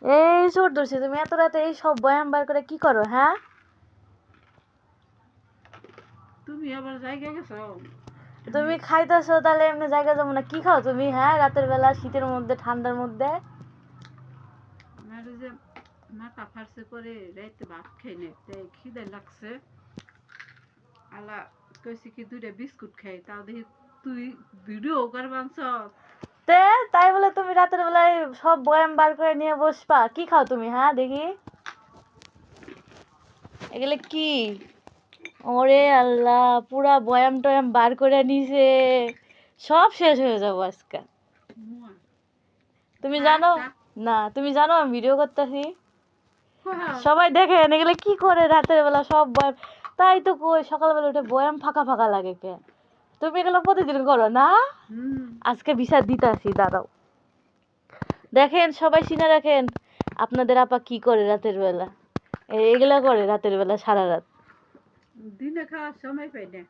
এই চোর ধরছি, তুমি এত রাতে এই সব বয়াম বার করে কি করো? হ্যাঁ, তুমি আবার জায়গা গেছো? তুমি খাইতেছো তাহলে এমনি জায়গা যাবো না? কি খাও তুমি? হ্যাঁ, রাতের বেলা শীতের মধ্যে ঠান্ডার মধ্যে। আমার ওই যে মাথা ফারছে করে রাইতে ভাত খাই না, তাই খিদে লাগছে। আলা কইছি কি 2টা বিস্কুট খাই, তাও দেখি তুই ভিডিও করবানছ। তে তাই বলে তুমি রাতের বেলায় সব বয়াম বার করে নিয়ে বসবা? কি খাও তুমি? হ্যাঁ দেখি, এগুলো কি? ওরে আল্লাহ, পুরা বয়াম টয়াম বার করে নিছে, সব শেষ হয়ে যাবো আজকে। তুমি জানো না? তুমি জানো আমি ভিডিও করতেছি? সবাই দেখেন এগুলো কি করে রাতের বেলা সব বয়াম। তাই তো কই সকালবেলা উঠে বয়াম ফাঁকা ফাঁকা লাগে কে? তুমি এগুলো প্রতিদিন করো না? আজকে বিচার দিতে আসি, দাঁড়াও। দেখেন সবাই চিনে রাখেন আপনাদের আপা কি করে রাতের বেলা। এগুলা করে রাতের বেলা সারা রাত। দিনে খাওয়ার সময় পাই না।